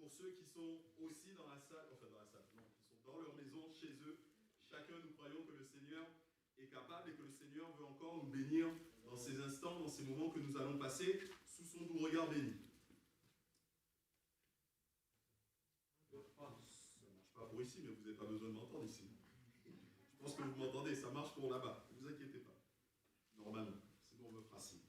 pour ceux qui sont aussi dans la salle, non, qui sont dans leur maison, chez eux, chacun nous croyons que le Seigneur est capable et que le Seigneur veut encore nous bénir dans ces instants, dans ces moments que nous allons passer sous son doux regard béni. Ça ne marche pas pour ici, mais vous n'avez pas besoin de m'entendre ici. Je pense que vous m'entendez, ça marche pour là-bas, ne vous inquiétez pas. Normalement, sinon on me fera signe.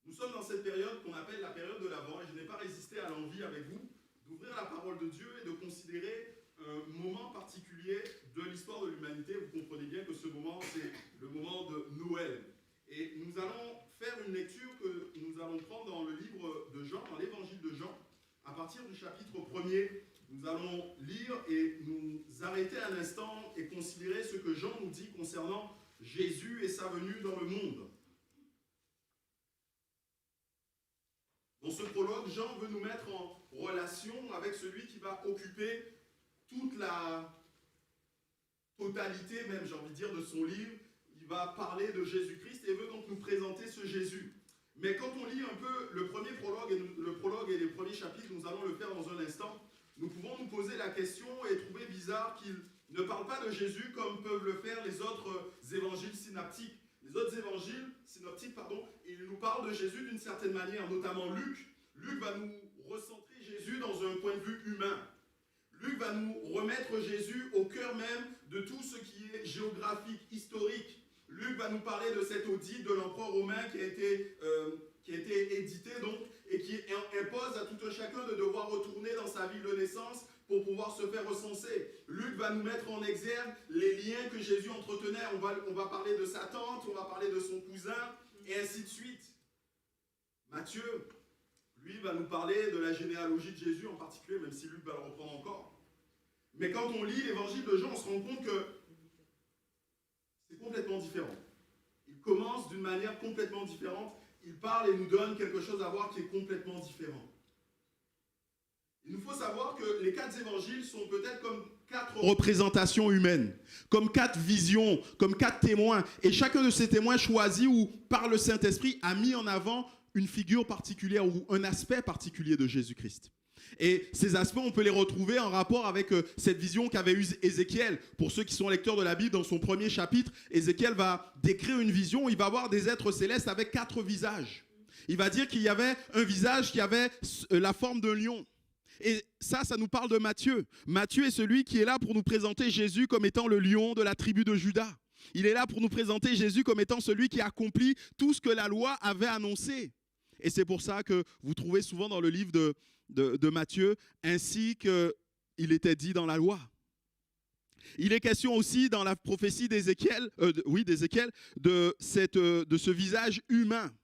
Nous sommes dans cette période qu'on appelle la période de l'Avent, et je n'ai pas résisté à l'envie avec vous d'ouvrir la parole de Dieu et de considérer un moment particulier de l'histoire de l'humanité. Vous comprenez bien que ce moment, c'est le moment de Noël. Et nous allons faire une lecture que nous allons prendre dans le livre de Jean, dans l'évangile de Jean, à partir du chapitre 1er. Nous allons lire et nous arrêter un instant et considérer ce que Jean nous dit concernant Jésus et sa venue dans le monde. Dans ce prologue, Jean veut nous mettre en relation avec celui qui va occuper toute la totalité, même j'ai envie de dire, de son livre. Il va parler de Jésus-Christ et veut donc nous présenter ce Jésus. Mais quand on lit un peu le premier prologue et les premiers chapitres, nous allons le faire dans un instant, nous pouvons nous poser la question et trouver bizarre qu'il ne parle pas de Jésus comme peuvent le faire les autres évangiles synoptiques. Les autres évangiles synoptiques, ils nous parlent de Jésus d'une certaine manière, notamment Luc. Luc va nous recentrer Jésus dans un point de vue humain. Luc va nous remettre Jésus au cœur même de tout ce qui est géographique, historique. Luc va nous parler de cette audite de l'empereur romain qui a été édité donc, et qui impose à tout un chacun de devoir retourner dans sa ville de naissance pour pouvoir se faire recenser. Luc va nous mettre en exergue les liens que Jésus entretenait. On va parler de sa tante, on va parler de son cousin, et ainsi de suite. Matthieu, lui, va nous parler de la généalogie de Jésus en particulier, même si Luc va le reprendre encore. Mais quand on lit l'évangile de Jean, on se rend compte que c'est complètement différent. Il commence d'une manière complètement différente. Il parle et nous donne quelque chose à voir qui est complètement différent. Il nous faut savoir que les 4 évangiles sont peut-être comme 4 représentations humaines, comme 4 visions, comme 4 témoins. Et chacun de ces témoins choisis ou par le Saint-Esprit a mis en avant une figure particulière ou un aspect particulier de Jésus-Christ. Et ces aspects, on peut les retrouver en rapport avec cette vision qu'avait eue Ézéchiel. Pour ceux qui sont lecteurs de la Bible, dans son premier chapitre, Ézéchiel va décrire une vision où il va voir des êtres célestes avec 4 visages. Il va dire qu'il y avait un visage qui avait la forme d'un lion. Et ça nous parle de Matthieu. Matthieu est celui qui est là pour nous présenter Jésus comme étant le lion de la tribu de Juda. Il est là pour nous présenter Jésus comme étant celui qui accomplit tout ce que la loi avait annoncé. Et c'est pour ça que vous trouvez souvent dans le livre de Matthieu, ainsi qu'il était dit dans la loi. Il est question aussi dans la prophétie d'Ézéchiel, de ce visage humain.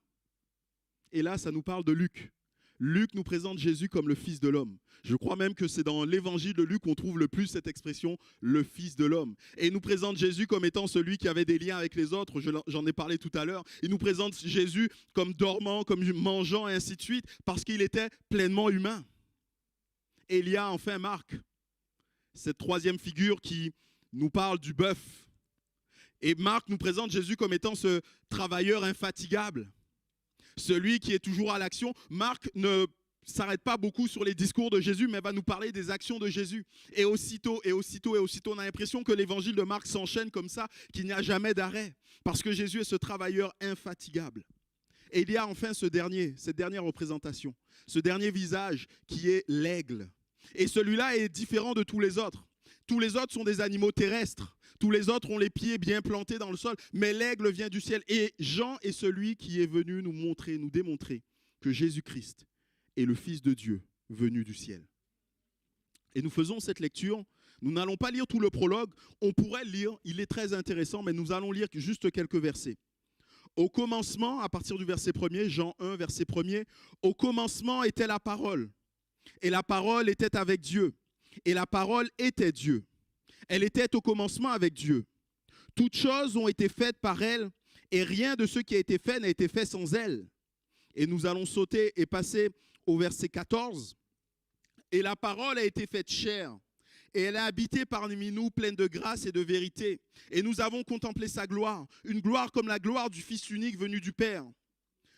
Et là, ça nous parle de Luc. Luc nous présente Jésus comme le Fils de l'homme. Je crois même que c'est dans l'évangile de Luc qu'on trouve le plus cette expression, le Fils de l'homme. Et il nous présente Jésus comme étant celui qui avait des liens avec les autres, j'en ai parlé tout à l'heure. Il nous présente Jésus comme dormant, comme mangeant et ainsi de suite, parce qu'il était pleinement humain. Et il y a enfin Marc, cette 3e figure qui nous parle du bœuf. Et Marc nous présente Jésus comme étant ce travailleur infatigable. Celui qui est toujours à l'action. Marc ne s'arrête pas beaucoup sur les discours de Jésus, mais va nous parler des actions de Jésus. Et aussitôt, on a l'impression que l'évangile de Marc s'enchaîne comme ça, qu'il n'y a jamais d'arrêt. Parce que Jésus est ce travailleur infatigable. Et il y a enfin cette dernière représentation, ce dernier visage qui est l'aigle. Et celui-là est différent de tous les autres. Tous les autres sont des animaux terrestres. Tous les autres ont les pieds bien plantés dans le sol. Mais l'aigle vient du ciel. Et Jean est celui qui est venu nous démontrer que Jésus-Christ est le Fils de Dieu venu du ciel. Et nous faisons cette lecture. Nous n'allons pas lire tout le prologue. On pourrait le lire. Il est très intéressant. Mais nous allons lire juste quelques versets. Au commencement, à partir du verset 1er, Jean 1, verset 1er, au commencement était la parole. Et la parole était avec Dieu. Et la parole était Dieu. Elle était au commencement avec Dieu. Toutes choses ont été faites par elle, et rien de ce qui a été fait n'a été fait sans elle. Et nous allons sauter et passer au verset 14. Et la parole a été faite chair, et elle a habité parmi nous pleine de grâce et de vérité. Et nous avons contemplé sa gloire, une gloire comme la gloire du Fils unique venu du Père.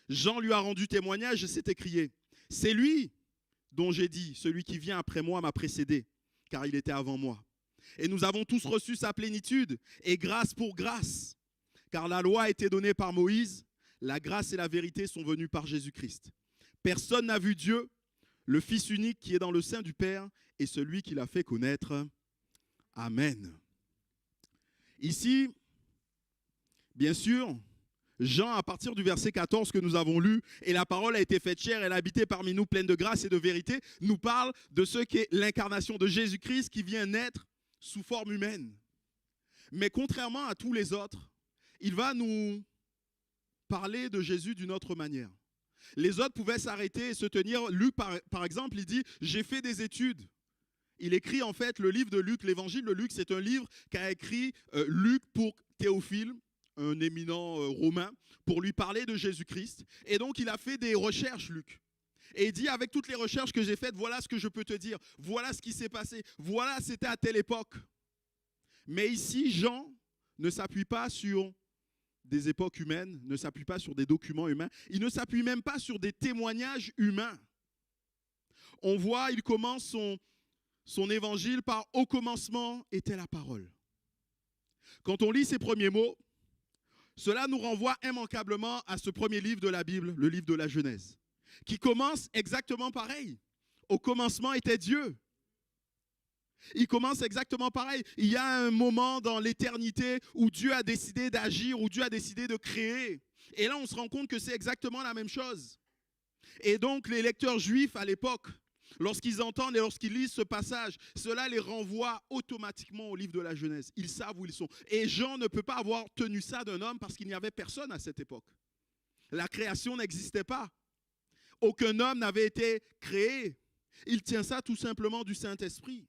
Jean lui a rendu témoignage et s'est écrié, c'est lui dont j'ai dit, celui qui vient après moi m'a précédé, car il était avant moi. Et nous avons tous reçu sa plénitude, et grâce pour grâce. Car la loi a été donnée par Moïse, la grâce et la vérité sont venues par Jésus-Christ. Personne n'a vu Dieu, le Fils unique qui est dans le sein du Père, et celui qui l'a fait connaître. Amen. Ici, bien sûr, Jean, à partir du verset 14 que nous avons lu, et la parole a été faite chair, elle a habité parmi nous pleine de grâce et de vérité, nous parle de ce qu'est l'incarnation de Jésus-Christ qui vient naître sous forme humaine. Mais contrairement à tous les autres, il va nous parler de Jésus d'une autre manière. Les autres pouvaient s'arrêter et se tenir. Luc, par exemple, il dit « J'ai fait des études ». Il écrit en fait le livre de Luc, l'évangile de Luc, c'est un livre qu'a écrit Luc pour Théophile, un éminent romain, pour lui parler de Jésus-Christ. Et donc il a fait des recherches, Luc. Et il dit, avec toutes les recherches que j'ai faites, voilà ce que je peux te dire. Voilà ce qui s'est passé. Voilà, c'était à telle époque. Mais ici, Jean ne s'appuie pas sur des époques humaines, ne s'appuie pas sur des documents humains. Il ne s'appuie même pas sur des témoignages humains. On voit, il commence son évangile par « Au commencement était la parole ». Quand on lit ces premiers mots, cela nous renvoie immanquablement à ce premier livre de la Bible, le livre de la Genèse, qui commence exactement pareil. Au commencement était Dieu. Il commence exactement pareil. Il y a un moment dans l'éternité où Dieu a décidé d'agir, où Dieu a décidé de créer. Et là, on se rend compte que c'est exactement la même chose. Et donc, les lecteurs juifs à l'époque, lorsqu'ils entendent et lorsqu'ils lisent ce passage, cela les renvoie automatiquement au livre de la Genèse. Ils savent où ils sont. Et Jean ne peut pas avoir tenu ça d'un homme parce qu'il n'y avait personne à cette époque. La création n'existait pas. Aucun homme n'avait été créé. Il tient ça tout simplement du Saint-Esprit.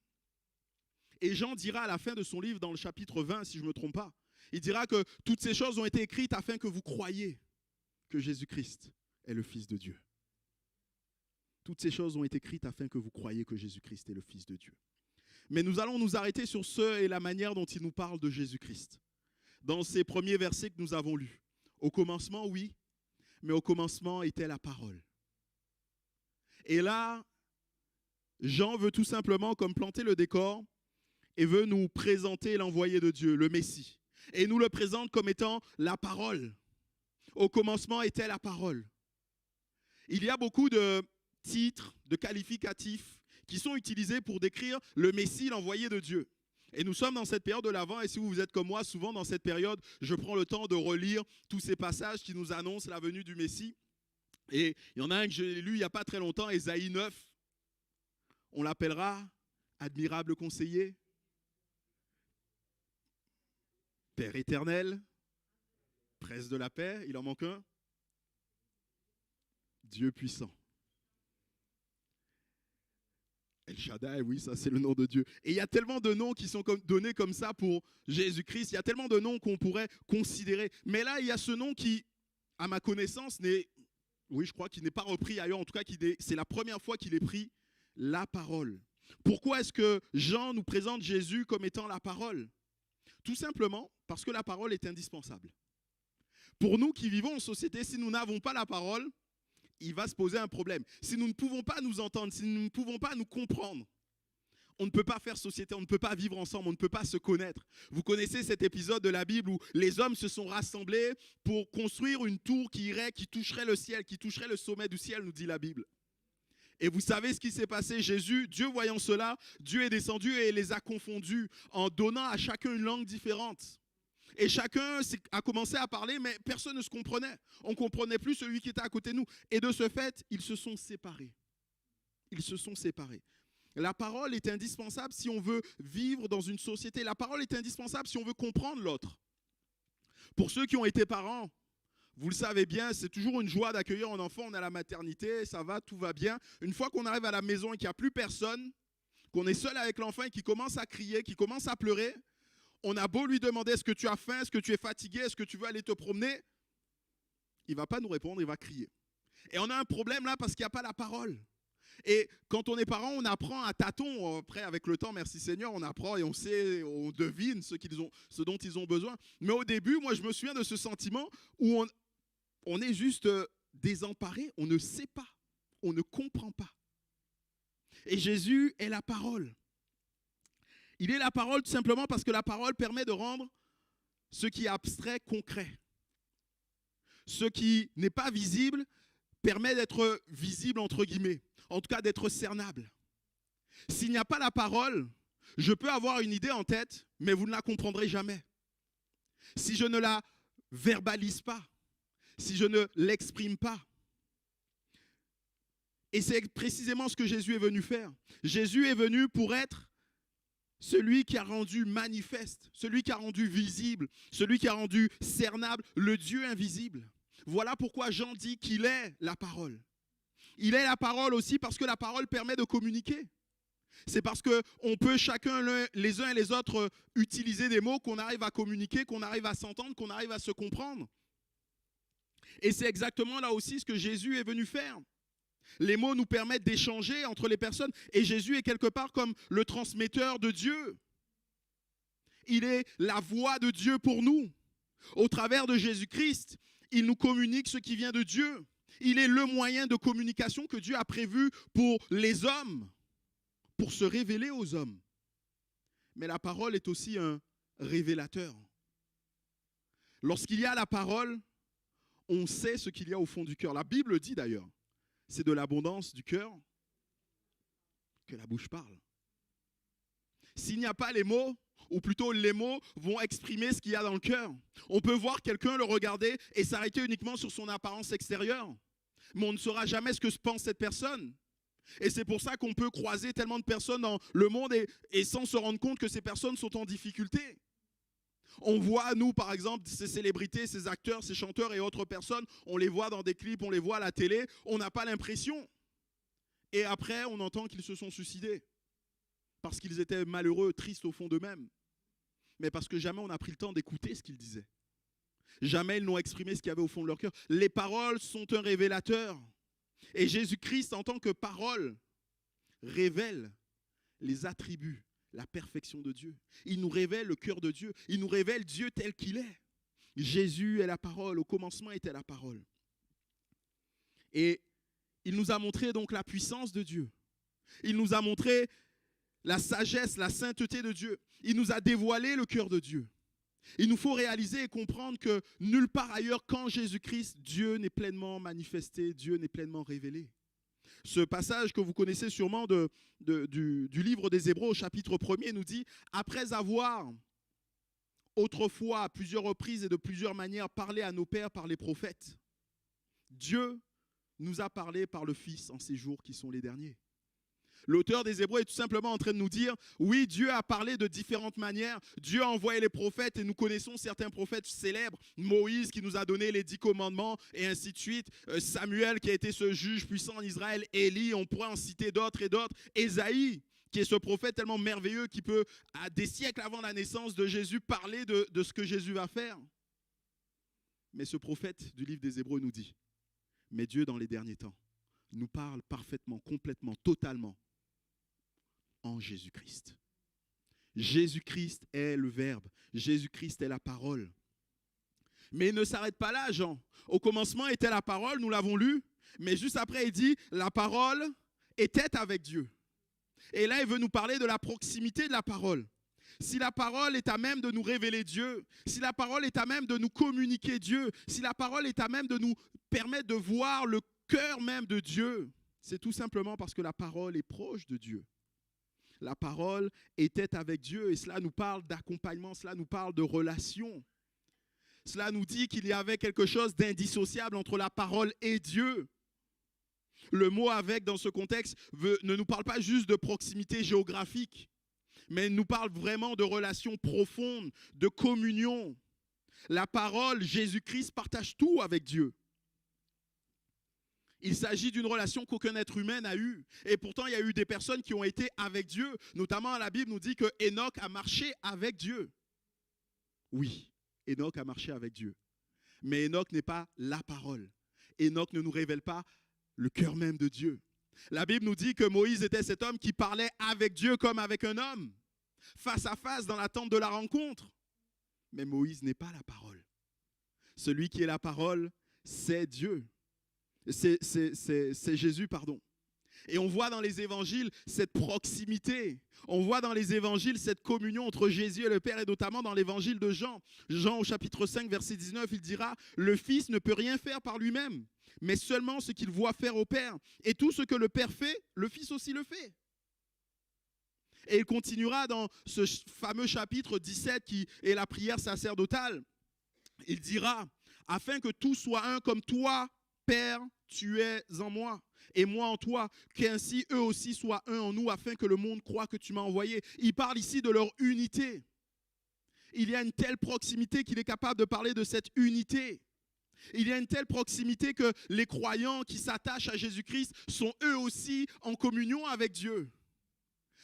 Et Jean dira à la fin de son livre, dans le chapitre 20, si je ne me trompe pas, il dira que toutes ces choses ont été écrites afin que vous croyiez que Jésus-Christ est le Fils de Dieu. Toutes ces choses ont été écrites afin que vous croyiez que Jésus-Christ est le Fils de Dieu. Mais nous allons nous arrêter sur ce et la manière dont il nous parle de Jésus-Christ. Dans ces premiers versets que nous avons lus. Au commencement, oui, mais au commencement était la parole. Et là, Jean veut tout simplement comme planter le décor et veut nous présenter l'envoyé de Dieu, le Messie. Et il nous le présente comme étant la parole. Au commencement était la parole. Il y a beaucoup de titres, de qualificatifs qui sont utilisés pour décrire le Messie, l'envoyé de Dieu. Et nous sommes dans cette période de l'Avent, et si vous êtes comme moi, souvent dans cette période, je prends le temps de relire tous ces passages qui nous annoncent la venue du Messie. Et il y en a un que j'ai lu il n'y a pas très longtemps, Ésaïe 9. On l'appellera admirable conseiller, Père éternel, Prince de la paix, il en manque un, Dieu puissant. El Shaddai, oui, ça c'est le nom de Dieu. Et il y a tellement de noms qui sont donnés comme ça pour Jésus-Christ. Il y a tellement de noms qu'on pourrait considérer. Mais là, il y a ce nom qui, à ma connaissance, je crois qu'il n'est pas repris ailleurs. En tout cas, c'est la première fois qu'il est pris, la parole. Pourquoi est-ce que Jean nous présente Jésus comme étant la parole? Tout simplement parce que la parole est indispensable. Pour nous qui vivons en société, si nous n'avons pas la parole, il va se poser un problème. Si nous ne pouvons pas nous entendre, si nous ne pouvons pas nous comprendre, on ne peut pas faire société, on ne peut pas vivre ensemble, on ne peut pas se connaître. Vous connaissez cet épisode de la Bible où les hommes se sont rassemblés pour construire une tour qui toucherait le ciel, qui toucherait le sommet du ciel, nous dit la Bible. Et vous savez ce qui s'est passé? Jésus, Dieu voyant cela, Dieu est descendu et les a confondus en donnant à chacun une langue différente. Et chacun a commencé à parler, mais personne ne se comprenait. On ne comprenait plus celui qui était à côté de nous. Et de ce fait, ils se sont séparés. Ils se sont séparés. La parole est indispensable si on veut vivre dans une société. La parole est indispensable si on veut comprendre l'autre. Pour ceux qui ont été parents, vous le savez bien, c'est toujours une joie d'accueillir un enfant. On est à la maternité, ça va, tout va bien. Une fois qu'on arrive à la maison et qu'il n'y a plus personne, qu'on est seul avec l'enfant et qu'il commence à crier, qu'il commence à pleurer, on a beau lui demander est-ce que tu as faim, est-ce que tu es fatigué, est-ce que tu veux aller te promener, il ne va pas nous répondre, il va crier. Et on a un problème là parce qu'il n'y a pas la parole. Et quand on est parent, on apprend à tâtons. Après, avec le temps, merci Seigneur, on apprend et on sait, on devine ce dont ils ont besoin. Mais au début, moi, je me souviens de ce sentiment où on est juste désemparé, on ne sait pas, on ne comprend pas. Et Jésus est la parole. Il est la parole tout simplement parce que la parole permet de rendre ce qui est abstrait concret. Ce qui n'est pas visible permet d'être visible entre guillemets, en tout cas d'être cernable. S'il n'y a pas la parole, je peux avoir une idée en tête, mais vous ne la comprendrez jamais. Si je ne la verbalise pas, si je ne l'exprime pas. Et c'est précisément ce que Jésus est venu faire. Jésus est venu pour être celui qui a rendu manifeste, celui qui a rendu visible, celui qui a rendu cernable le Dieu invisible. Voilà pourquoi Jean dit qu'il est la parole. Il est la parole aussi parce que la parole permet de communiquer. C'est parce qu'on peut chacun les uns et les autres utiliser des mots qu'on arrive à communiquer, qu'on arrive à s'entendre, qu'on arrive à se comprendre. Et c'est exactement là aussi ce que Jésus est venu faire. Les mots nous permettent d'échanger entre les personnes et Jésus est quelque part comme le transmetteur de Dieu. Il est la voix de Dieu pour nous. Au travers de Jésus-Christ, il nous communique ce qui vient de Dieu. Il est le moyen de communication que Dieu a prévu pour les hommes, pour se révéler aux hommes. Mais la parole est aussi un révélateur. Lorsqu'il y a la parole, on sait ce qu'il y a au fond du cœur. La Bible dit d'ailleurs, c'est de l'abondance du cœur que la bouche parle. S'il n'y a pas les mots, ou plutôt les mots vont exprimer ce qu'il y a dans le cœur. On peut voir quelqu'un, le regarder et s'arrêter uniquement sur son apparence extérieure. Mais on ne saura jamais ce que pense cette personne. Et c'est pour ça qu'on peut croiser tellement de personnes dans le monde et sans se rendre compte que ces personnes sont en difficulté. On voit, nous, par exemple, ces célébrités, ces acteurs, ces chanteurs et autres personnes, on les voit dans des clips, on les voit à la télé, on n'a pas l'impression. Et après, on entend qu'ils se sont suicidés. Parce qu'ils étaient malheureux, tristes au fond d'eux-mêmes. Mais parce que jamais on n'a pris le temps d'écouter ce qu'ils disaient. Jamais ils n'ont exprimé ce qu'il y avait au fond de leur cœur. Les paroles sont un révélateur. Et Jésus-Christ, en tant que parole, révèle les attributs, la perfection de Dieu. Il nous révèle le cœur de Dieu. Il nous révèle Dieu tel qu'il est. Jésus est la parole. Au commencement était la parole. Et il nous a montré donc la puissance de Dieu. Il nous a montré la sagesse, la sainteté de Dieu. Il nous a dévoilé le cœur de Dieu. Il nous faut réaliser et comprendre que nulle part ailleurs qu'en Jésus-Christ, Dieu n'est pleinement manifesté, Dieu n'est pleinement révélé. Ce passage que vous connaissez sûrement du livre des Hébreux au chapitre 1er nous dit « Après avoir autrefois à plusieurs reprises et de plusieurs manières parlé à nos pères par les prophètes, Dieu nous a parlé par le Fils en ces jours qui sont les derniers. » L'auteur des Hébreux est tout simplement en train de nous dire, oui, Dieu a parlé de différentes manières. Dieu a envoyé les prophètes et nous connaissons certains prophètes célèbres. Moïse qui nous a donné les 10 commandements et ainsi de suite. Samuel qui a été ce juge puissant en Israël. Élie, on pourrait en citer d'autres et d'autres. Ésaïe qui est ce prophète tellement merveilleux qui peut, à des siècles avant la naissance de Jésus, parler de ce que Jésus va faire. Mais ce prophète du livre des Hébreux nous dit, mais Dieu dans les derniers temps nous parle parfaitement, complètement, totalement en Jésus-Christ. Jésus-Christ est le Verbe. Jésus-Christ est la parole. Mais il ne s'arrête pas là, Jean. Au commencement était la parole, nous l'avons lu. Mais juste après, il dit, la parole était avec Dieu. Et là, il veut nous parler de la proximité de la parole. Si la parole est à même de nous révéler Dieu, si la parole est à même de nous communiquer Dieu, si la parole est à même de nous permettre de voir le cœur même de Dieu, c'est tout simplement parce que la parole est proche de Dieu. La parole était avec Dieu et cela nous parle d'accompagnement, cela nous parle de relation. Cela nous dit qu'il y avait quelque chose d'indissociable entre la parole et Dieu. Le mot « avec » dans ce contexte ne nous parle pas juste de proximité géographique, mais nous parle vraiment de relation profonde, de communion. La parole, Jésus-Christ, partage tout avec Dieu. Il s'agit d'une relation qu'aucun être humain n'a eue. Et pourtant, il y a eu des personnes qui ont été avec Dieu. Notamment, la Bible nous dit que Enoch a marché avec Dieu. Oui, Enoch a marché avec Dieu. Mais Enoch n'est pas la parole. Enoch ne nous révèle pas le cœur même de Dieu. La Bible nous dit que Moïse était cet homme qui parlait avec Dieu comme avec un homme, face à face dans la tente de la rencontre. Mais Moïse n'est pas la parole. Celui qui est la parole, c'est Dieu. C'est Jésus, pardon. Et on voit dans les évangiles cette proximité. On voit dans les évangiles cette communion entre Jésus et le Père, et notamment dans l'évangile de Jean. Jean au chapitre 5, verset 19, il dira « Le Fils ne peut rien faire par lui-même, mais seulement ce qu'il voit faire au Père. Et tout ce que le Père fait, le Fils aussi le fait. » Et il continuera dans ce fameux chapitre 17 qui est la prière sacerdotale. Il dira « Afin que tout soit un comme toi, Père, tu es en moi, et moi en toi, qu'ainsi eux aussi soient un en nous, afin que le monde croie que tu m'as envoyé. » Il parle ici de leur unité. Il y a une telle proximité qu'il est capable de parler de cette unité. Il y a une telle proximité que les croyants qui s'attachent à Jésus-Christ sont eux aussi en communion avec Dieu.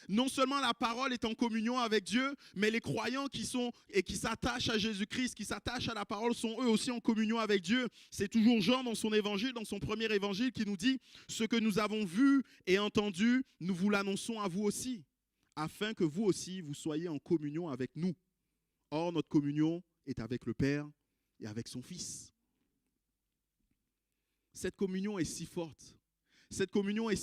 Non seulement la parole est en communion avec Dieu, mais les croyants qui s'attachent à Jésus-Christ, qui s'attachent à la parole, sont eux aussi en communion avec Dieu. C'est toujours Jean dans son évangile, dans son premier évangile, qui nous dit « Ce que nous avons vu et entendu, nous vous l'annonçons à vous aussi, afin que vous aussi, vous soyez en communion avec nous. Or, notre communion est avec le Père et avec son Fils. » Cette communion est si forte. Cette communion est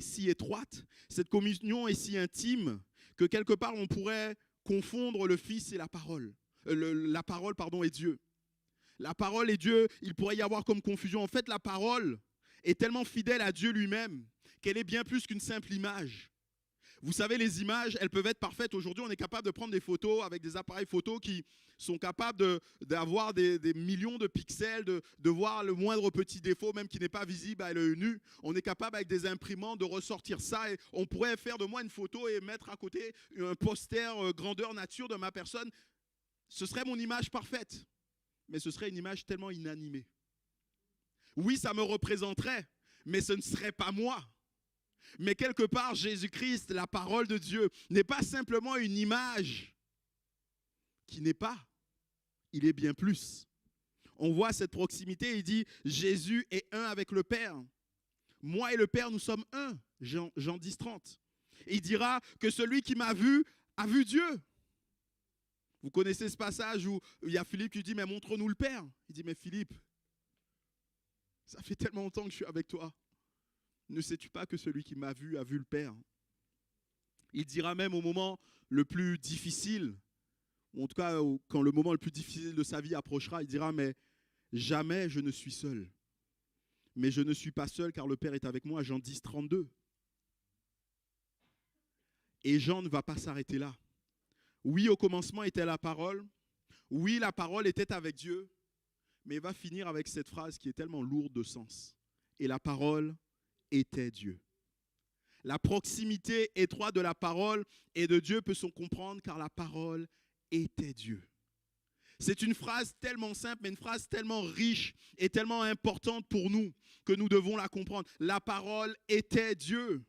si étroite, cette communion est si intime que quelque part on pourrait confondre le Fils et la parole. La parole et Dieu. La parole et Dieu, il pourrait y avoir comme confusion. En fait, la parole est tellement fidèle à Dieu lui-même qu'elle est bien plus qu'une simple image. Vous savez, les images, elles peuvent être parfaites. Aujourd'hui, on est capable de prendre des photos avec des appareils photo qui sont capables d'avoir des millions de pixels, de voir le moindre petit défaut, même qui n'est pas visible à l'œil nu. On est capable, avec des imprimantes, de ressortir ça. Et on pourrait faire de moi une photo et mettre à côté un poster grandeur nature de ma personne. Ce serait mon image parfaite. Mais ce serait une image tellement inanimée. Oui, ça me représenterait, mais ce ne serait pas moi. Mais quelque part, Jésus-Christ, la parole de Dieu, n'est pas simplement une image qui n'est pas. Il est bien plus. On voit cette proximité, il dit « Jésus est un avec le Père. Moi et le Père, nous sommes un. » Jean 10, 30. Il dira que celui qui m'a vu a vu Dieu. Vous connaissez ce passage où il y a Philippe qui dit « Mais montre-nous le Père. » Il dit « Mais Philippe, ça fait tellement longtemps que je suis avec toi. Ne sais-tu pas que celui qui m'a vu a vu le Père ?» Il dira même au moment le plus difficile, ou en tout cas quand le moment le plus difficile de sa vie approchera, il dira « Mais jamais je ne suis seul. Mais je ne suis pas seul car le Père est avec moi. » Jean 10, 32. Et Jean ne va pas s'arrêter là. Oui, au commencement était la parole. Oui, la parole était avec Dieu. Mais il va finir avec cette phrase qui est tellement lourde de sens. Et la parole était Dieu. La proximité étroite de la parole et de Dieu peut se comprendre car la parole était Dieu. C'est une phrase tellement simple, mais une phrase tellement riche et tellement importante pour nous que nous devons la comprendre. La parole était Dieu.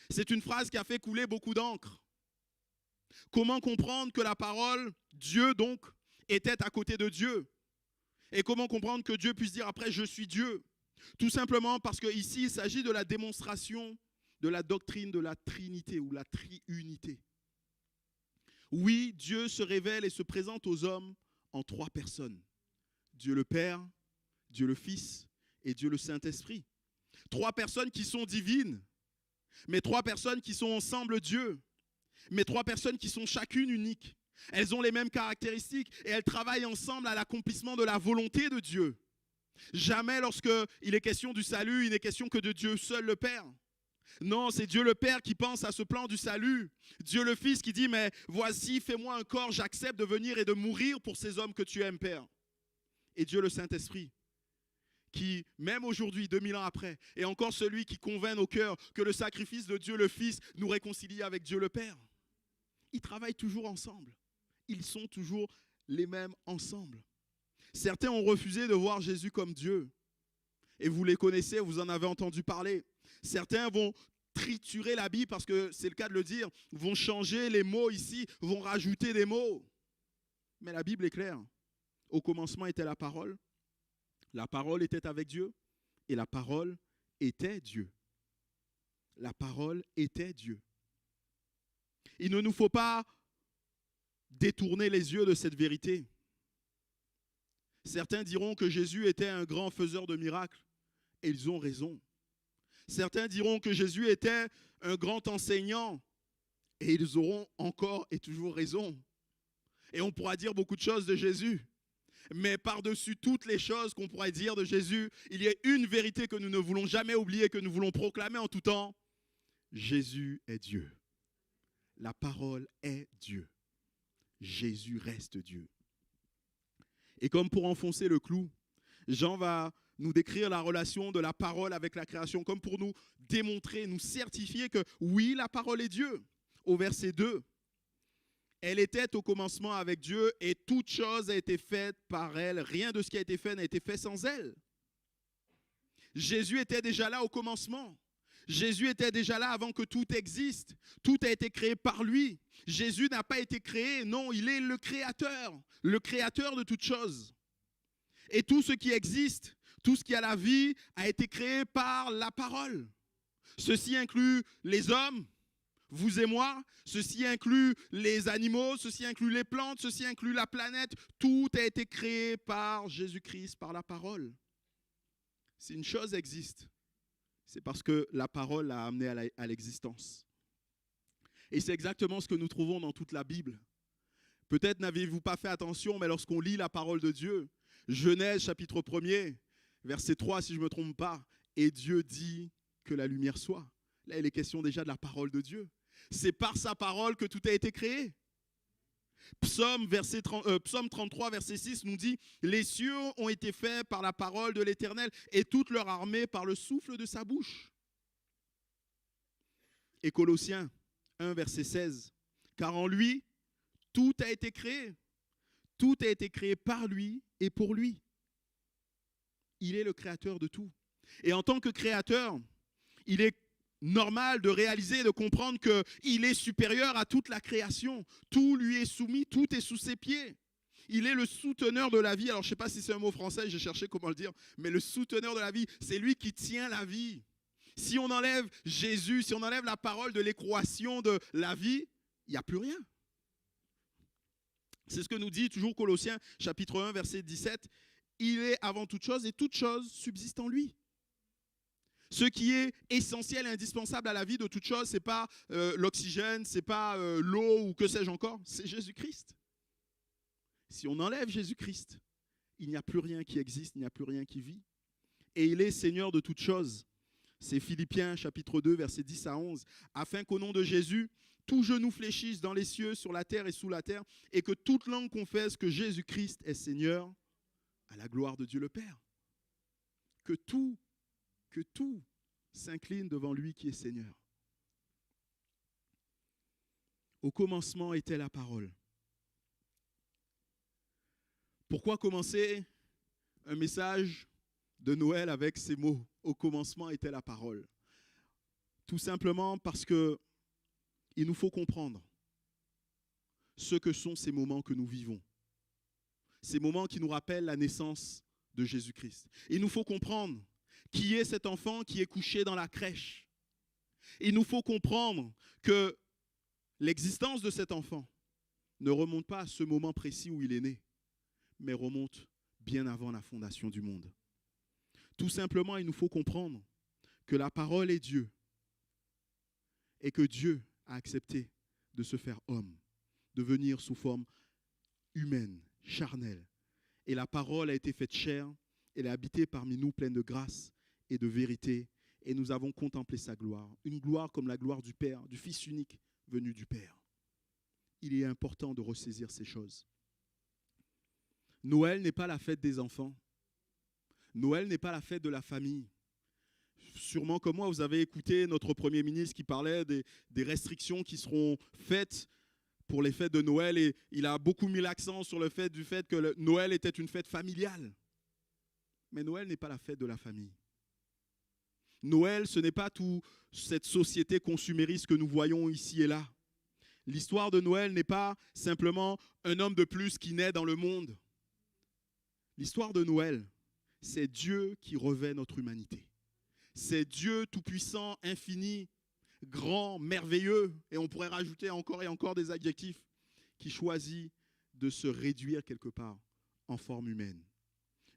C'est une phrase qui a fait couler beaucoup d'encre. Comment comprendre que la parole, Dieu donc, était à côté de Dieu? Et comment comprendre que Dieu puisse dire après « je suis Dieu » ? Tout simplement parce qu'ici, il s'agit de la démonstration de la doctrine de la Trinité ou la triunité. Oui, Dieu se révèle et se présente aux hommes en trois personnes. Dieu le Père, Dieu le Fils et Dieu le Saint-Esprit. Trois personnes qui sont divines, mais trois personnes qui sont ensemble Dieu, mais trois personnes qui sont chacune uniques. Elles ont les mêmes caractéristiques et elles travaillent ensemble à l'accomplissement de la volonté de Dieu. Jamais lorsqu'il est question du salut, il n'est question que de Dieu seul le Père. Non, c'est Dieu le Père qui pense à ce plan du salut. Dieu le Fils qui dit, mais voici, fais-moi un corps, j'accepte de venir et de mourir pour ces hommes que tu aimes, Père. Et Dieu le Saint-Esprit qui, même aujourd'hui, 2000 ans après, est encore celui qui convainc nos cœurs que le sacrifice de Dieu le Fils nous réconcilie avec Dieu le Père. Ils travaillent toujours ensemble. Ils sont toujours les mêmes ensemble. Certains ont refusé de voir Jésus comme Dieu. Et vous les connaissez, vous en avez entendu parler. Certains vont triturer la Bible, parce que c'est le cas de le dire, vont changer les mots ici, vont rajouter des mots. Mais la Bible est claire. Au commencement était la parole était avec Dieu, et la parole était Dieu. La parole était Dieu. Il ne nous faut pas détourner les yeux de cette vérité. Certains diront que Jésus était un grand faiseur de miracles, et ils ont raison. Certains diront que Jésus était un grand enseignant et ils auront encore et toujours raison. Et on pourra dire beaucoup de choses de Jésus. Mais par-dessus toutes les choses qu'on pourrait dire de Jésus, il y a une vérité que nous ne voulons jamais oublier, que nous voulons proclamer en tout temps. Jésus est Dieu. La parole est Dieu. Jésus reste Dieu. Et comme pour enfoncer le clou, Jean va nous décrire la relation de la parole avec la création, comme pour nous démontrer, nous certifier que oui, la parole est Dieu. Au verset 2, elle était au commencement avec Dieu et toute chose a été faite par elle. Rien de ce qui a été fait n'a été fait sans elle. Jésus était déjà là au commencement. Jésus était déjà là avant que tout existe. Tout a été créé par lui. Jésus n'a pas été créé, non, il est le créateur de toutes choses. Et tout ce qui existe, tout ce qui a la vie, a été créé par la parole. Ceci inclut les hommes, vous et moi, ceci inclut les animaux, ceci inclut les plantes, ceci inclut la planète. Tout a été créé par Jésus-Christ, par la parole. Si une chose existe, c'est parce que la parole l'a amené à l'existence. Et c'est exactement ce que nous trouvons dans toute la Bible. Peut-être n'avez-vous pas fait attention, mais lorsqu'on lit la parole de Dieu, Genèse chapitre 1er, verset 3 si je ne me trompe pas, et Dieu dit que la lumière soit. Là, il est question déjà de la parole de Dieu. C'est par sa parole que tout a été créé. Psaume 33, verset 6 nous dit « Les cieux ont été faits par la parole de l'Éternel et toute leur armée par le souffle de sa bouche. » Et Colossiens 1, verset 16 « Car en lui, tout a été créé. Tout a été créé par lui et pour lui. » Il est le créateur de tout. Et en tant que créateur, il est normal de réaliser, de comprendre qu'il est supérieur à toute la création. Tout lui est soumis, tout est sous ses pieds. Il est le souteneur de la vie. Alors je ne sais pas si c'est un mot français, j'ai cherché comment le dire, mais le souteneur de la vie, c'est lui qui tient la vie. Si on enlève Jésus, si on enlève la parole de l'équation de la vie, il n'y a plus rien. C'est ce que nous dit toujours Colossiens chapitre 1, verset 17. Il est avant toute chose et toute chose subsiste en lui. Ce qui est essentiel et indispensable à la vie de toute chose, ce n'est pas l'oxygène, ce n'est pas l'eau ou que sais-je encore, c'est Jésus-Christ. Si on enlève Jésus-Christ, il n'y a plus rien qui existe, il n'y a plus rien qui vit. Et il est Seigneur de toutes choses. C'est Philippiens chapitre 2, versets 10 à 11. Afin qu'au nom de Jésus, tout genou fléchisse dans les cieux, sur la terre et sous la terre, et que toute langue confesse que Jésus-Christ est Seigneur, à la gloire de Dieu le Père. Que tout s'incline devant lui qui est Seigneur. Au commencement était la parole. Pourquoi commencer un message de Noël avec ces mots? Au commencement était la parole. Tout simplement parce que il nous faut comprendre ce que sont ces moments que nous vivons. Ces moments qui nous rappellent la naissance de Jésus-Christ. Il nous faut comprendre qui est cet enfant qui est couché dans la crèche. Il nous faut comprendre que l'existence de cet enfant ne remonte pas à ce moment précis où il est né, mais remonte bien avant la fondation du monde. Tout simplement, il nous faut comprendre que la parole est Dieu et que Dieu a accepté de se faire homme, de venir sous forme humaine, charnelle. Et la parole a été faite chair, elle a habité parmi nous pleine de grâce et de vérité, et nous avons contemplé sa gloire. Une gloire comme la gloire du Père, du Fils unique venu du Père. Il est important de ressaisir ces choses. Noël n'est pas la fête des enfants. Noël n'est pas la fête de la famille. Sûrement comme moi, vous avez écouté notre Premier ministre qui parlait des restrictions qui seront faites pour les fêtes de Noël, et il a beaucoup mis l'accent sur le fait que Noël était une fête familiale. Mais Noël n'est pas la fête de la famille. Noël, ce n'est pas toute cette société consumériste que nous voyons ici et là. L'histoire de Noël n'est pas simplement un homme de plus qui naît dans le monde. L'histoire de Noël, c'est Dieu qui revêt notre humanité. C'est Dieu tout-puissant, infini, grand, merveilleux, et on pourrait rajouter encore et encore des adjectifs, qui choisit de se réduire quelque part en forme humaine.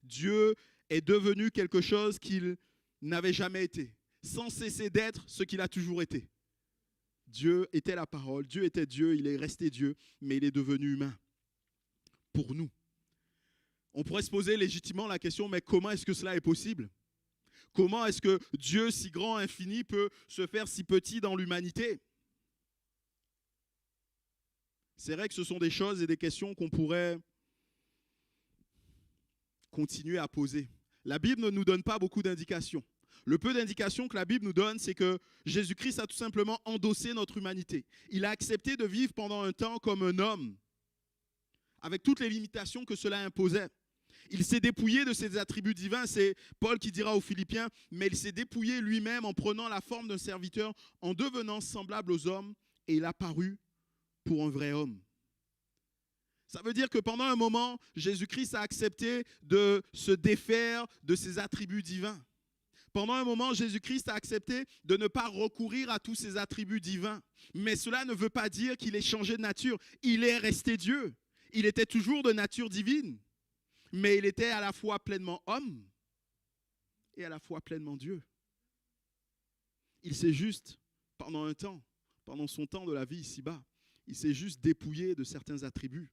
Dieu est devenu quelque chose qu'il n'avait jamais été. sans cesser d'être ce qu'il a toujours été. Dieu était la parole, Dieu était Dieu, il est resté Dieu, mais il est devenu humain pour nous. On pourrait se poser légitimement la question, mais comment est-ce que cela est possible? Comment est-ce que Dieu, si grand, infini, peut se faire si petit dans l'humanité? C'est vrai que ce sont des choses et des questions qu'on pourrait continuer à poser. La Bible ne nous donne pas beaucoup d'indications. Le peu d'indications que la Bible nous donne, c'est que Jésus-Christ a tout simplement endossé notre humanité. Il a accepté de vivre pendant un temps comme un homme, avec toutes les limitations que cela imposait. Il s'est dépouillé de ses attributs divins, c'est Paul qui dira aux Philippiens, mais il s'est dépouillé lui-même en prenant la forme d'un serviteur, en devenant semblable aux hommes, et il a paru pour un vrai homme. Ça veut dire que pendant un moment, Jésus-Christ a accepté de se défaire de ses attributs divins. Pendant un moment, Jésus-Christ a accepté de ne pas recourir à tous ses attributs divins. Mais cela ne veut pas dire qu'il ait changé de nature. Il est resté Dieu. Il était toujours de nature divine. Mais il était à la fois pleinement homme et à la fois pleinement Dieu. Il s'est juste, pendant un temps, pendant son temps de la vie ici-bas, il s'est juste dépouillé de certains attributs.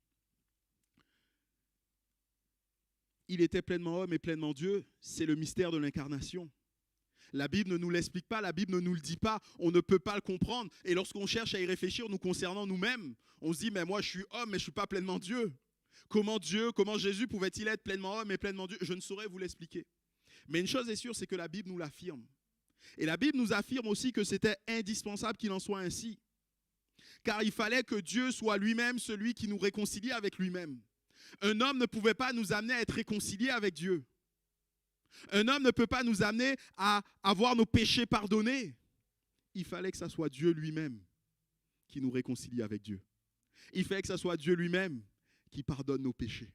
Il était pleinement homme et pleinement Dieu. C'est le mystère de l'incarnation. La Bible ne nous l'explique pas, la Bible ne nous le dit pas, on ne peut pas le comprendre. Et lorsqu'on cherche à y réfléchir nous concernant nous-mêmes, on se dit, mais moi je suis homme, mais je ne suis pas pleinement Dieu. Comment Jésus pouvait-il être pleinement homme et pleinement Dieu? Je ne saurais vous l'expliquer. Mais une chose est sûre, c'est que la Bible nous l'affirme. Et la Bible nous affirme aussi que c'était indispensable qu'il en soit ainsi. Car il fallait que Dieu soit lui-même celui qui nous réconcilie avec lui-même. Un homme ne pouvait pas nous amener à être réconciliés avec Dieu. Un homme ne peut pas nous amener à avoir nos péchés pardonnés. Il fallait que ce soit Dieu lui-même qui nous réconcilie avec Dieu. Il fallait que ce soit Dieu lui-même qui pardonne nos péchés.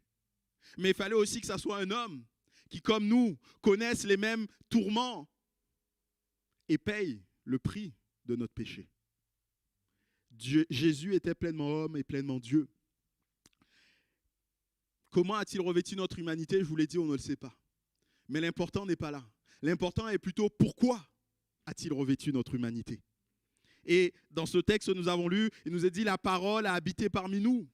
Mais il fallait aussi que ce soit un homme qui, comme nous, connaisse les mêmes tourments et paye le prix de notre péché. Jésus était pleinement homme et pleinement Dieu. Comment a-t-il revêtu notre humanité? Je vous l'ai dit, on ne le sait pas. Mais l'important n'est pas là. L'important est plutôt pourquoi a-t-il revêtu notre humanité? Et dans ce texte que nous avons lu, il nous est dit la parole a habité parmi nous.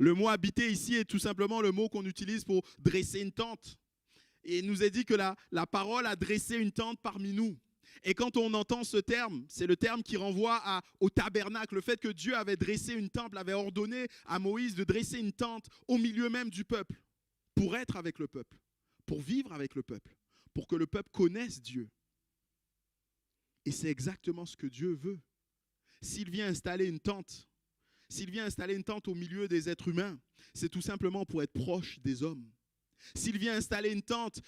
Le mot habiter ici est tout simplement le mot qu'on utilise pour dresser une tente. Et il nous est dit que la parole a dressé une tente parmi nous. Et quand on entend ce terme, c'est le terme qui renvoie au tabernacle, le fait que Dieu avait dressé une tente, avait ordonné à Moïse de dresser une tente au milieu même du peuple, pour être avec le peuple, pour vivre avec le peuple, pour que le peuple connaisse Dieu. Et c'est exactement ce que Dieu veut. S'il vient installer une tente, au milieu des êtres humains, c'est tout simplement pour être proche des hommes. S'il vient installer une tente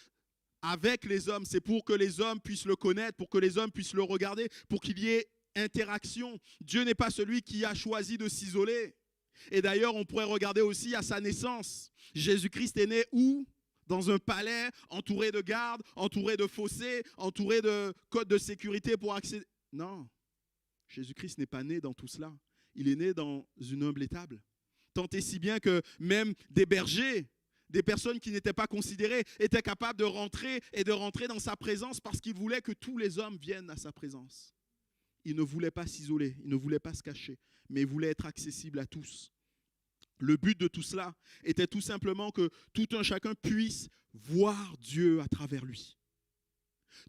avec les hommes, c'est pour que les hommes puissent le connaître, pour que les hommes puissent le regarder, pour qu'il y ait interaction. Dieu n'est pas celui qui a choisi de s'isoler. Et d'ailleurs, on pourrait regarder aussi à sa naissance. Jésus-Christ est né où? Dans un palais, entouré de gardes, entouré de fossés, entouré de codes de sécurité pour accéder. Non, Jésus-Christ n'est pas né dans tout cela. Il est né dans une humble étable. Tant et si bien que même des bergers, des personnes qui n'étaient pas considérées, étaient capables de rentrer dans sa présence parce qu'il voulait que tous les hommes viennent à sa présence. Il ne voulait pas s'isoler, il ne voulait pas se cacher, mais il voulait être accessible à tous. Le but de tout cela était tout simplement que tout un chacun puisse voir Dieu à travers lui.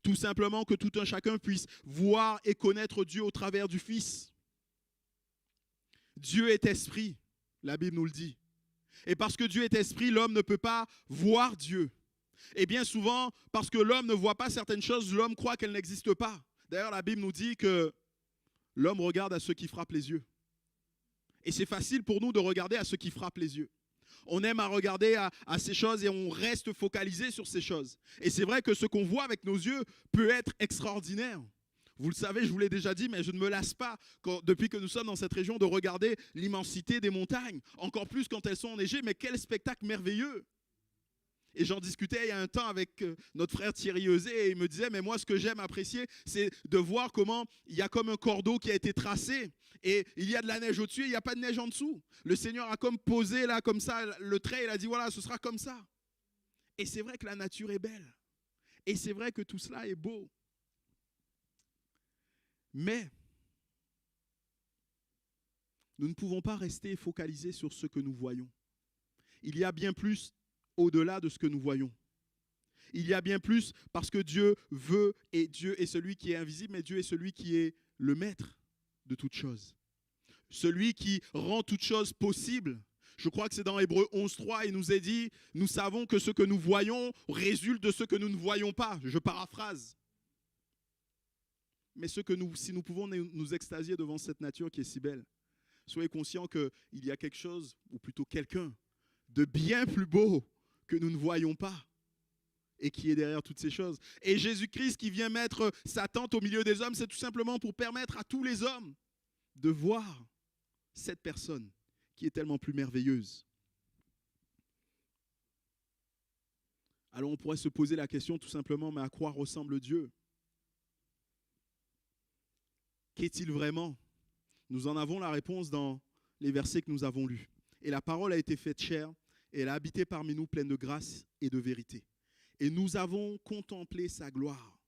Tout simplement que tout un chacun puisse voir et connaître Dieu au travers du Fils. Dieu est esprit, la Bible nous le dit. Et parce que Dieu est esprit, l'homme ne peut pas voir Dieu. Et bien souvent, parce que l'homme ne voit pas certaines choses, l'homme croit qu'elles n'existent pas. D'ailleurs, la Bible nous dit que l'homme regarde à ceux qui frappent les yeux. Et c'est facile pour nous de regarder à ceux qui frappent les yeux. On aime à regarder à ces choses et on reste focalisé sur ces choses. Et c'est vrai que ce qu'on voit avec nos yeux peut être extraordinaire. Vous le savez, je vous l'ai déjà dit, mais je ne me lasse pas, depuis que nous sommes dans cette région, de regarder l'immensité des montagnes. Encore plus quand elles sont enneigées, mais quel spectacle merveilleux! Et j'en discutais il y a un temps avec notre frère Thierry Eusé et il me disait, mais moi ce que j'aime apprécier, c'est de voir comment il y a comme un cordeau qui a été tracé et il y a de la neige au-dessus et il n'y a pas de neige en dessous. Le Seigneur a comme posé là, comme ça, le trait, il a dit, voilà, ce sera comme ça. Et c'est vrai que la nature est belle. Et c'est vrai que tout cela est beau. Mais nous ne pouvons pas rester focalisés sur ce que nous voyons. Il y a bien plus au-delà de ce que nous voyons. Il y a bien plus parce que Dieu veut, et Dieu est celui qui est invisible, mais Dieu est celui qui est le maître de toutes choses. Celui qui rend toutes choses possibles. Je crois que c'est dans Hébreux 11.3, il nous est dit, nous savons que ce que nous voyons résulte de ce que nous ne voyons pas. Je paraphrase. Mais si nous pouvons nous extasier devant cette nature qui est si belle, soyez conscients qu'il y a quelque chose, ou plutôt quelqu'un, de bien plus beau que nous ne voyons pas et qui est derrière toutes ces choses. Et Jésus-Christ qui vient mettre sa tente au milieu des hommes, c'est tout simplement pour permettre à tous les hommes de voir cette personne qui est tellement plus merveilleuse. Alors on pourrait se poser la question tout simplement, mais à quoi ressemble Dieu? Qu'est-il vraiment? Nous en avons la réponse dans les versets que nous avons lus. Et la parole a été faite chair, et elle a habité parmi nous pleine de grâce et de vérité. Et nous avons contemplé sa gloire,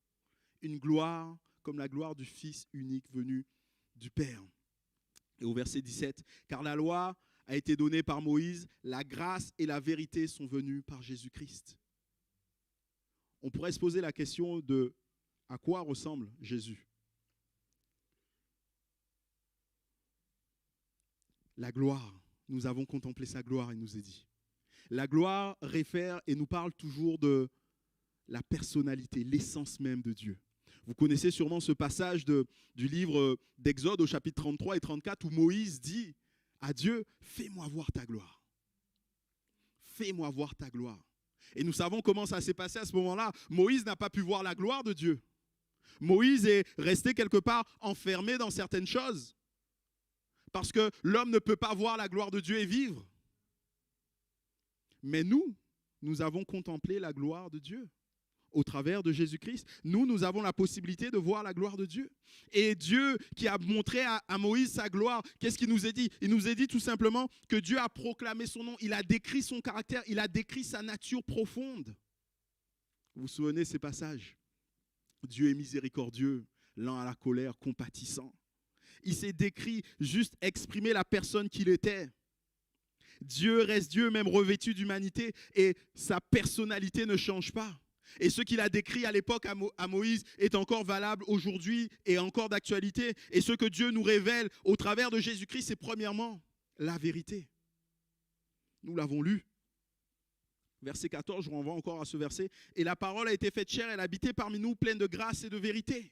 une gloire comme la gloire du Fils unique venu du Père. Et au verset 17, car la loi a été donnée par Moïse, la grâce et la vérité sont venues par Jésus-Christ. On pourrait se poser la question de à quoi ressemble Jésus? La gloire, nous avons contemplé sa gloire, il nous est dit. La gloire réfère et nous parle toujours de la personnalité, l'essence même de Dieu. Vous connaissez sûrement ce passage du livre d'Exode au chapitre 33 et 34 où Moïse dit à Dieu, fais-moi voir ta gloire. Fais-moi voir ta gloire. Et nous savons comment ça s'est passé à ce moment-là. Moïse n'a pas pu voir la gloire de Dieu. Moïse est resté quelque part enfermé dans certaines choses. Parce que l'homme ne peut pas voir la gloire de Dieu et vivre. Mais nous avons contemplé la gloire de Dieu. Au travers de Jésus-Christ, nous avons la possibilité de voir la gloire de Dieu. Et Dieu qui a montré à Moïse sa gloire, qu'est-ce qu'il nous a dit? Il nous a dit tout simplement que Dieu a proclamé son nom, il a décrit son caractère, il a décrit sa nature profonde. Vous vous souvenez de ces passages? Dieu est miséricordieux, lent à la colère, compatissant. Il s'est décrit, juste exprimé la personne qu'il était. Dieu reste Dieu, même revêtu d'humanité, et sa personnalité ne change pas. Et ce qu'il a décrit à l'époque à Moïse est encore valable aujourd'hui et encore d'actualité. Et ce que Dieu nous révèle au travers de Jésus-Christ, c'est premièrement la vérité. Nous l'avons lu. Verset 14, je renvoie encore à ce verset. Et la parole a été faite chair, elle habitait parmi nous pleine de grâce et de vérité.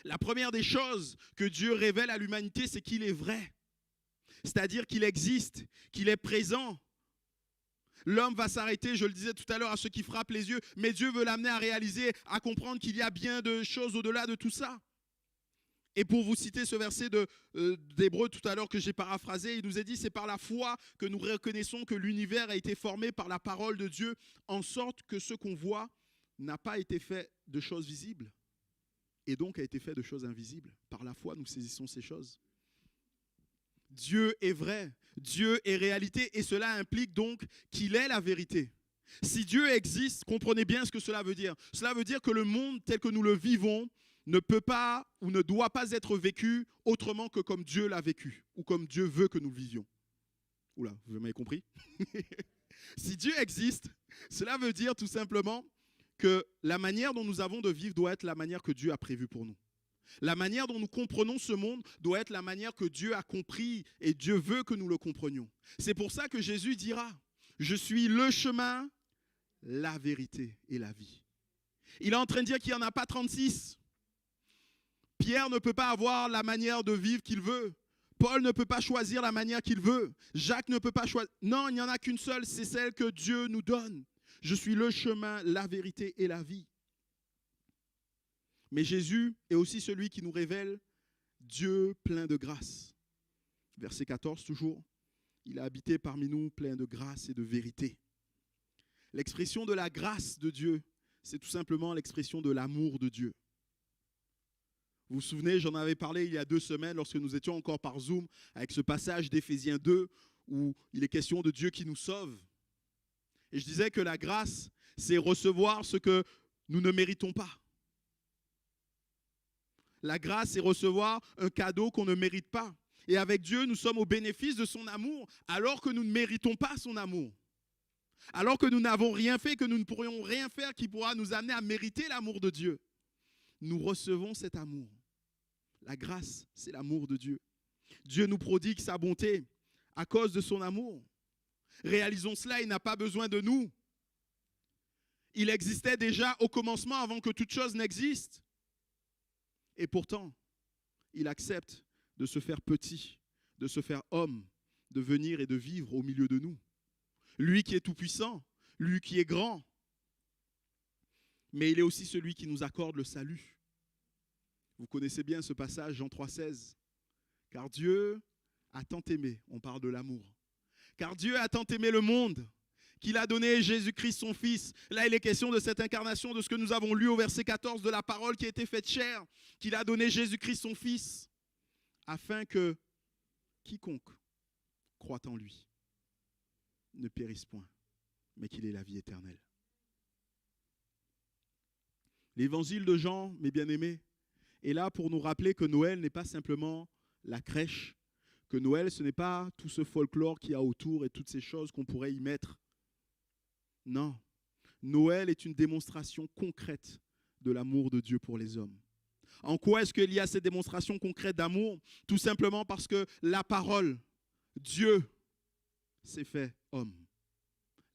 La première des choses que Dieu révèle à l'humanité, c'est qu'il est vrai. C'est-à-dire qu'il existe, qu'il est présent. L'homme va s'arrêter, je le disais tout à l'heure, à ce qui frappe les yeux, mais Dieu veut l'amener à réaliser, à comprendre qu'il y a bien de choses au-delà de tout ça. Et pour vous citer ce verset d'Hébreux tout à l'heure que j'ai paraphrasé, il nous est dit, c'est par la foi que nous reconnaissons que l'univers a été formé par la parole de Dieu, en sorte que ce qu'on voit n'a pas été fait de choses visibles, et donc a été fait de choses invisibles. Par la foi, nous saisissons ces choses. Dieu est vrai, Dieu est réalité, et cela implique donc qu'il est la vérité. Si Dieu existe, comprenez bien ce que cela veut dire. Cela veut dire que le monde tel que nous le vivons ne peut pas ou ne doit pas être vécu autrement que comme Dieu l'a vécu, ou comme Dieu veut que nous le vivions. Oula, vous m'avez compris? Si Dieu existe, cela veut dire tout simplement que la manière dont nous avons de vivre doit être la manière que Dieu a prévue pour nous. La manière dont nous comprenons ce monde doit être la manière que Dieu a compris et Dieu veut que nous le comprenions. C'est pour ça que Jésus dira, je suis le chemin, la vérité et la vie. Il est en train de dire qu'il n'y en a pas 36. Pierre ne peut pas avoir la manière de vivre qu'il veut. Paul ne peut pas choisir la manière qu'il veut. Jacques ne peut pas choisir. Non, il n'y en a qu'une seule, c'est celle que Dieu nous donne. Je suis le chemin, la vérité et la vie. Mais Jésus est aussi celui qui nous révèle Dieu plein de grâce. Verset 14 toujours, il a habité parmi nous plein de grâce et de vérité. L'expression de la grâce de Dieu, c'est tout simplement l'expression de l'amour de Dieu. Vous vous souvenez, j'en avais parlé il y a 2 semaines lorsque nous étions encore par Zoom avec ce passage d'Éphésiens 2 où il est question de Dieu qui nous sauve. Et je disais que la grâce, c'est recevoir ce que nous ne méritons pas. La grâce, c'est recevoir un cadeau qu'on ne mérite pas. Et avec Dieu, nous sommes au bénéfice de son amour, alors que nous ne méritons pas son amour. Alors que nous n'avons rien fait, que nous ne pourrions rien faire qui pourra nous amener à mériter l'amour de Dieu. Nous recevons cet amour. La grâce, c'est l'amour de Dieu. Dieu nous prodigue sa bonté à cause de son amour. Réalisons cela, il n'a pas besoin de nous. Il existait déjà au commencement avant que toute chose n'existe. Et pourtant, il accepte de se faire petit, de se faire homme, de venir et de vivre au milieu de nous. Lui qui est tout-puissant, lui qui est grand. Mais il est aussi celui qui nous accorde le salut. Vous connaissez bien ce passage, Jean 3,16. Car Dieu a tant aimé, on parle de l'amour. Car Dieu a tant aimé le monde qu'il a donné Jésus-Christ son Fils. Là, il est question de cette incarnation, de ce que nous avons lu au verset 14, de la parole qui a été faite chair, qu'il a donné Jésus-Christ son Fils, afin que quiconque croit en lui ne périsse point, mais qu'il ait la vie éternelle. L'évangile de Jean, mes bien-aimés, est là pour nous rappeler que Noël n'est pas simplement la crèche, que Noël, ce n'est pas tout ce folklore qu'il y a autour et toutes ces choses qu'on pourrait y mettre. Non, Noël est une démonstration concrète de l'amour de Dieu pour les hommes. En quoi est-ce qu'il y a cette démonstration concrète d'amour? Tout simplement parce que la parole, Dieu, s'est fait homme.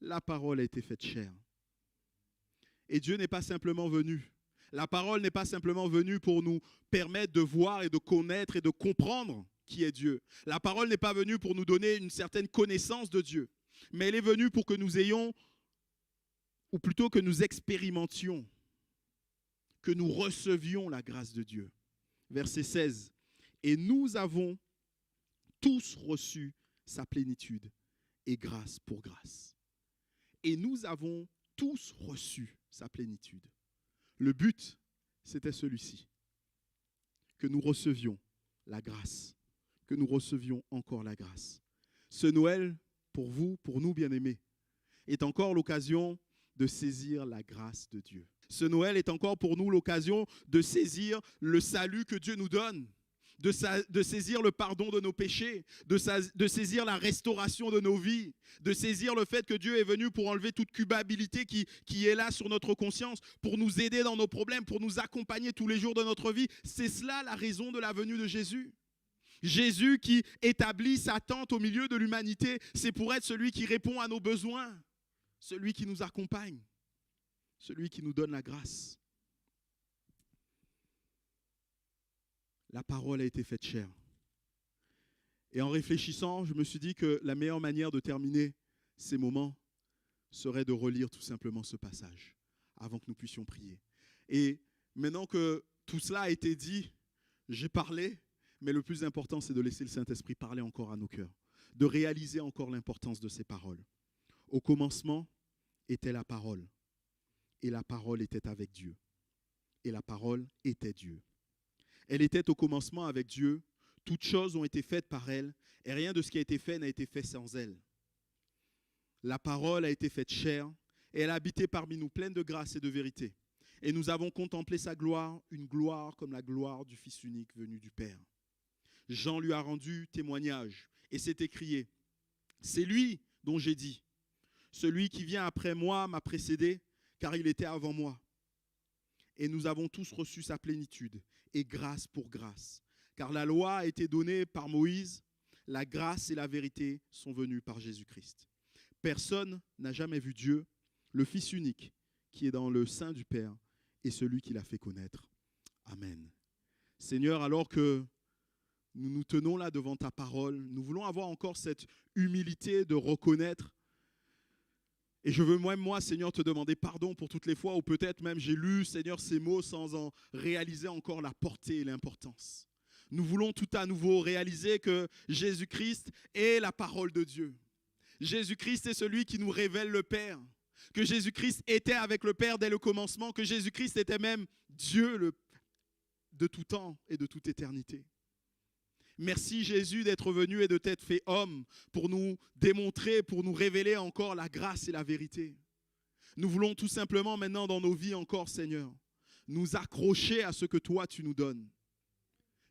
La parole a été faite chair. Et Dieu n'est pas simplement venu. La parole n'est pas simplement venue pour nous permettre de voir et de connaître et de comprendre qui est Dieu. La parole n'est pas venue pour nous donner une certaine connaissance de Dieu, mais elle est venue pour que nous ayons, ou plutôt que nous expérimentions, que nous recevions la grâce de Dieu. Verset 16. Et nous avons tous reçu sa plénitude et grâce pour grâce. Et nous avons tous reçu sa plénitude. Le but, c'était celui-ci. Que nous recevions la grâce. Que nous recevions encore la grâce. Ce Noël, pour vous, pour nous bien-aimés, est encore l'occasion de saisir la grâce de Dieu. Ce Noël est encore pour nous l'occasion de saisir le salut que Dieu nous donne, de saisir le pardon de nos péchés, de saisir la restauration de nos vies, de saisir le fait que Dieu est venu pour enlever toute culpabilité qui est là sur notre conscience, pour nous aider dans nos problèmes, pour nous accompagner tous les jours de notre vie. C'est cela la raison de la venue de Jésus. Jésus qui établit sa tente au milieu de l'humanité, c'est pour être celui qui répond à nos besoins, celui qui nous accompagne, celui qui nous donne la grâce. La parole a été faite chair. Et en réfléchissant, je me suis dit que la meilleure manière de terminer ces moments serait de relire tout simplement ce passage avant que nous puissions prier. Et maintenant que tout cela a été dit, j'ai parlé, mais le plus important, c'est de laisser le Saint-Esprit parler encore à nos cœurs, de réaliser encore l'importance de ces paroles. Au commencement était la parole, et la parole était avec Dieu, et la parole était Dieu. Elle était au commencement avec Dieu, toutes choses ont été faites par elle, et rien de ce qui a été fait n'a été fait sans elle. La parole a été faite chair, et elle a habité parmi nous, pleine de grâce et de vérité. Et nous avons contemplé sa gloire, une gloire comme la gloire du Fils unique venu du Père. Jean lui a rendu témoignage, et s'est écrié, « C'est lui dont j'ai dit, celui qui vient après moi m'a précédé, car il était avant moi. » Et nous avons tous reçu sa plénitude, et grâce pour grâce. Car la loi a été donnée par Moïse, la grâce et la vérité sont venues par Jésus-Christ. Personne n'a jamais vu Dieu, le Fils unique, qui est dans le sein du Père, et celui qui l'a fait connaître. Amen. Seigneur, alors que nous nous tenons là devant ta parole, nous voulons avoir encore cette humilité de reconnaître. Et je veux même moi, Seigneur, te demander pardon pour toutes les fois où peut-être même j'ai lu, Seigneur, ces mots sans en réaliser encore la portée et l'importance. Nous voulons tout à nouveau réaliser que Jésus-Christ est la parole de Dieu. Jésus-Christ est celui qui nous révèle le Père. Que Jésus-Christ était avec le Père dès le commencement. Que Jésus-Christ était même Dieu de tout temps et de toute éternité. Merci Jésus d'être venu et de t'être fait homme pour nous démontrer, pour nous révéler encore la grâce et la vérité. Nous voulons tout simplement maintenant dans nos vies encore, Seigneur, nous accrocher à ce que toi tu nous donnes.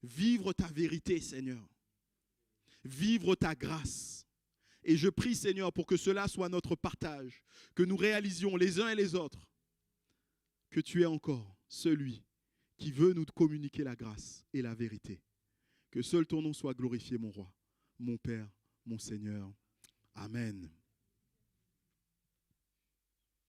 vivre ta vérité, Seigneur. Vivre ta grâce. Et je prie, Seigneur, pour que cela soit notre partage, que nous réalisions les uns et les autres que tu es encore celui qui veut nous communiquer la grâce et la vérité. Que seul ton nom soit glorifié, mon roi, mon Père, mon Seigneur. Amen.